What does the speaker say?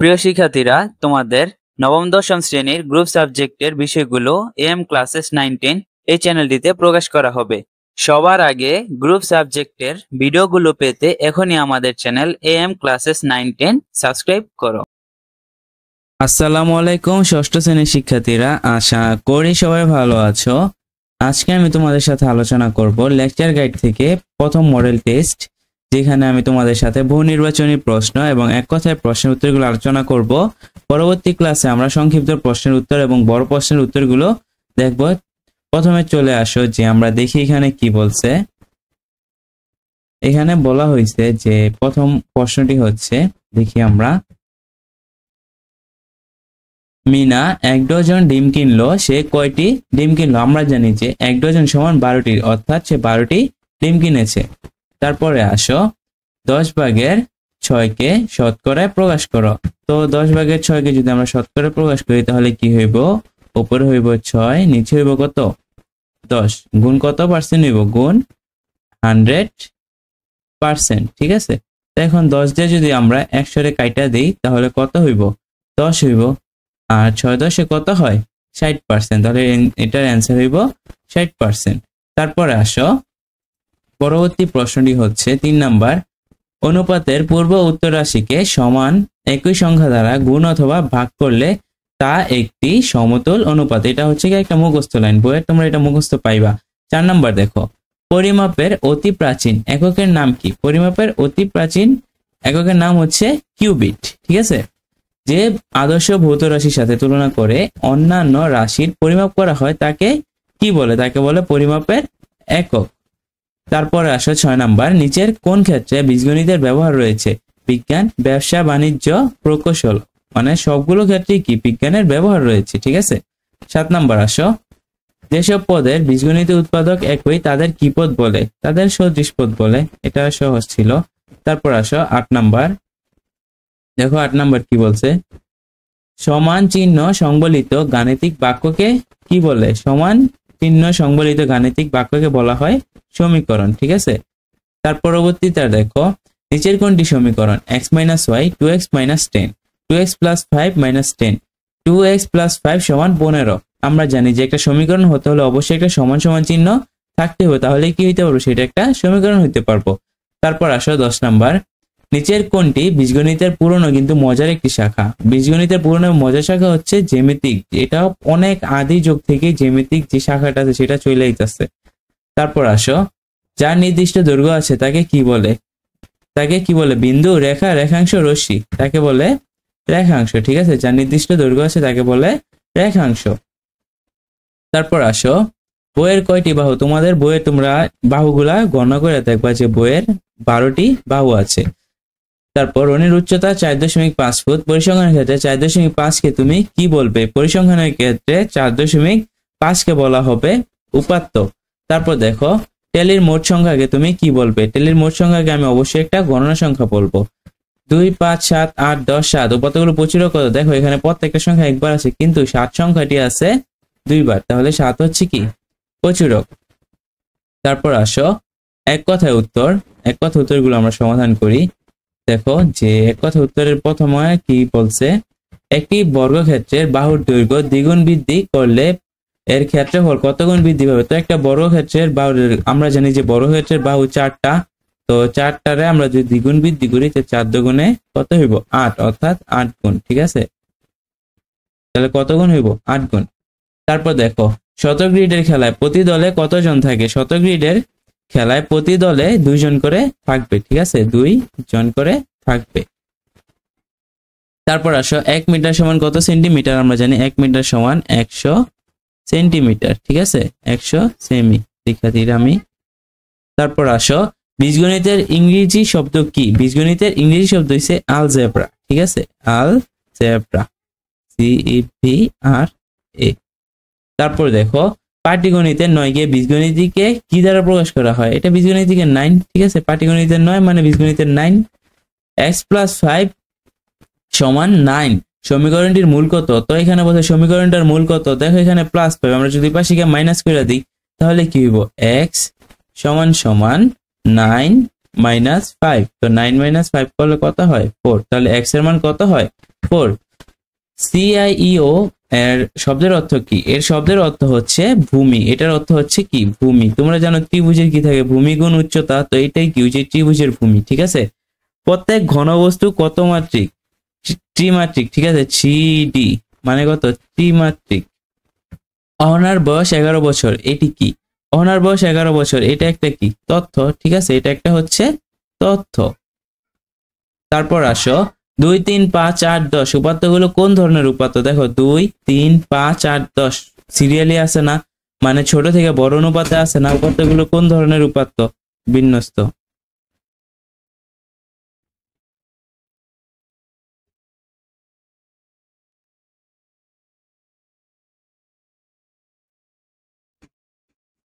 প্রিয় শিক্ষার্থীরা, তোমাদের নবম দশম শ্রেণীর গ্রুপ সাবজেক্টের বিষয়গুলো এম ক্লাসেস 9-10 এই চ্যানেলটিতে প্রকাশ করা হবে। সবার আগে গ্রুপ সাবজেক্টের ভিডিওগুলো পেতে এখনই আমাদের চ্যানেল এম ক্লাসেস 9-10 সাবস্ক্রাইব করো। আসসালামু আলাইকুম ষষ্ঠ শ্রেণীর শিক্ষার্থীরা, আশা করি সবাই ভালো আছো। আজকে আমি তোমাদের সাথে আলোচনা করব লেকচার গাইড থেকে প্রথম মডেল টেস্ট, যেখানে আমি তোমাদের সাথে বহু নির্বাচনী প্রশ্ন এবং এক কথায় প্রশ্নের উত্তরগুলো আলোচনা করব। পরবর্তী ক্লাসে আমরা সংক্ষিপ্ত প্রশ্নের উত্তর এবং বড় প্রশ্নের উত্তরগুলো দেখব। প্রথমে চলে আসো যে আমরা দেখি এখানে কি বলছে। এখানে বলা হয়েছে যে প্রথম প্রশ্নটি হচ্ছে, দেখি আমরা, মিনা 1 ডজন ডিম কিনলো, সে কয়টি ডিম কিনলো? আমরা জানি যে 1 ডজন সমান 12টি, অর্থাৎ সে 12টি ডিম কিনেছে। তারপরে আসো 10 ভাগের 6কে শতকরায় প্রকাশ করো। তো 10 ভাগের 6কে যদি আমরা শতকরায় প্রকাশ করি তাহলে কি হইব? উপরে হইব 6, নিচে হইব কত? 10। গুণ কত পার্সেন্ট হইব? গুণ 100%। ঠিক আছে, তো এখন 10 দিয়ে যদি আমরা 100 কাইটা দিই তাহলে কত হইব? 10 হইব। আর 6 10 কত হয়? 60%। তাহলে এটার অ্যান্সার হইব 60%। তারপরে আসো পরবর্তী প্রশ্নটি হচ্ছে 3 নাম্বার, অনুপাতের পূর্ব উত্তর রাশিকে সমান একই সংখ্যা দ্বারা গুণ অথবা ভাগ করলে তা একটি সমতুল অনুপাত। এটা হচ্ছে কি একটা মুখস্থ লাইন, বইয়ের তোমরা এটা মুখস্থ পাইবা। 4 নাম্বার দেখো, পরিমাপের অতি প্রাচীন এককের নাম কি? পরিমাপের অতি প্রাচীন এককের নাম হচ্ছে কিউবিট। ঠিক আছে, যে আদর্শ ভৌত রাশির সাথে তুলনা করে অন্যান্য রাশির পরিমাপ করা হয় তাকে কি বলে? তাকে বলে পরিমাপের একক। তারপরে আসো 6 নাম্বার, নিচের কোন ক্ষেত্রে বীজগণিতের ব্যবহার রয়েছে? বিজ্ঞান, ব্যবসা, বাণিজ্য, প্রকৌশল, মানে সবগুলো ক্ষেত্রে কি বিজ্ঞানের ব্যবহার রয়েছে। ঠিক আছে। 7 নাম্বার আসো, যেসব পদের বীজগণিত উৎপাদক একই তাদের কি পদ বলে? তাদের সদৃশ পদ বলে। এটা সহজ ছিল। তারপর আসো 8 নাম্বার, দেখো 8 নাম্বার কি বলছে? সমান চিহ্ন সংবলিত গাণিতিক বাক্যকে কি বলে? সমান চিহ্ন সংবলিত গাণিতিক বাক্যকে বলা হয় সমীকরণ। ঠিক আছে। তার পরবর্তীতে দেখো, নিচের কোনটি সমীকরণ? x - y 2x - 10, 2x + 5 - 10, 2x + 5 = 15। আমরা জানি যে একটা সমীকরণ হতে হলে অবশ্যই একটা সমান সমান চিহ্ন থাকতে হবে, তাহলে কি হইতে পারবো? সেটা একটা সমীকরণ হইতে পারবো। তারপর আসো 10 নাম্বার, নিচের কোনটি বীজগণিতের পুরনো কিন্তু মজার একটি শাখা? বীজগণিতের পুরনো মজার শাখা হচ্ছে জ্যামিতিক। এটা অনেক আদি যুগ থেকে জ্যামিতিক যে শাখাটা আছে সেটা চলে আইতাছে। তারপর আসো, যার নির্দিষ্ট দৈর্ঘ্য আছে তাকে কি বলে? তাকে কি বলে? বিন্দু, রেখা, রেখাংশ, রশ্মি, তাকে বলে রেখাংশ। ঠিক আছে, যার নির্দিষ্ট দৈর্ঘ্য আছে তাকে বলে রেখাংশ। তারপর আসো, বইয়ের কয়টি বাহু? তোমাদের বইয়ে তোমরা বাহুগুলা গণনা করে দেখবা যে বইয়ের 12টি বাহু আছে। তারপর রনির উচ্চতা 4.5 ফুট, পরিসংখ্যানের ক্ষেত্রে 4.5 কে তুমি কি বলবে? পরিসংখ্যানের ক্ষেত্রে 4.5 কে বলা হবে উপাত্ত। তারপর দেখো, টেলির মোট সংখ্যাকে তুমি কি বলবে? টেলির মোট সংখ্যাকে আমি অবশ্যই একটা গণনা সংখ্যা বলবো। 2 5 7 8 10 7। উপাত্তগুলো প্রচুর কত? দেখো এখানে প্রত্যেকটা সংখ্যা একবার আছে, কিন্তু 7 সংখ্যাটি আছে 2 বার, তাহলে 7 হচ্ছে কি প্রচুরক। তারপর আসো এক কথায় উত্তর। এক কথা উত্তরগুলো আমরা সমাধান করি। দেখো যে এক কথা উত্তরের প্রথমে কি বলছে? একটি বর্গক্ষেত্রের বাহুর দৈর্ঘ্য দ্বিগুণ বৃদ্ধি করলে এর ক্ষেত্রফল কত গুণ বৃদ্ধি পাবে? তো একটা বর্গক্ষেত্রের বাহু, আমরা জানি যে বর্গক্ষেত্রের বাহু 4টা, তো 4টারে আমরা যদি দ্বিগুণ বৃদ্ধি করি তো 4 দুগুণে কত হইব? 8, অর্থাৎ 8 গুণ। ঠিক আছে, তাহলে কত গুণ হইব? 8 গুণ। তারপর দেখো, শতগ্রিডের খেলায় প্রতি দলে কতজন থাকে? শতগ্রিডের খেলায় প্রতি দলে 2 জন করে থাকবে। ঠিক আছে, 2 জন করে থাকবে। তারপর আসো, 1 মিটার সমান কত সেন্টিমিটার? আমরা জানি 1 মিটার সমান 100 সেন্টিমিটার। ঠিক আছে, 100 সেমি শিক্ষার্থীরা আমি। তারপর আসো, বীজগণিতের ইংরেজি শব্দ কি? বীজগণিতের ইংরেজি শব্দ হচ্ছে আলজেব্রা। ঠিক আছে, আলজেব্রা, CEBRA। তারপর দেখো, পাটিগণিতের 9কে বীজগণিতকে কি দ্বারা প্রকাশ করা হয়? এটা বীজগণিতকে 9। ঠিক আছে, পাটিগণিতের 9 মানে বীজগণিতের 9। x + 5 = 9। সমীকরণটির মূল কত? তো এখানে বলছে সমীকরণটার মূল কত? দেখো এখানে প্লাস পাবে, আমরা যদি পাশে মাইনাস করে দিই তাহলে কি হইব? x = 9 -5, তো 9 - 5 করলে কত হয় 4, তাহলে x এর মান কত হয় 4। CIEO এর শব্দের অর্থ কি? এর শব্দের অর্থ হচ্ছে ভূমি, এটার অর্থ হচ্ছে কি ভূমি। তোমরা জানো ত্রিভুজের কি থাকে, ভূমি গুণ উচ্চতা, তো এটাই কি ওই যে ত্রিভুজের ভূমি, ঠিক আছে। প্রত্যেক ঘনবস্তু কত মাত্রিক? ত্রিমাত্রিক, ঠিক আছে, 3D মানে কত ত্রিমাত্রিক। অহনার বয়স 11 বছর, এটি কি? অহনার বয়স 11 বছর, এটা একটা কি তথ্য, ঠিক আছে, এটা একটা হচ্ছে তথ্য। তারপর আসো 2, 3, 5, 8, 10 উপাত্তগুলো কোন ধরনের উপাত্ত? দেখো 2, 3, 5, 8, 10 সিরিয়ালি আছে না, মানে ছোট থেকে বড় অনুপাতে আছে না। উপাত্তগুলো কোন ধরনের উপাত্ত? বিন্যস্ত।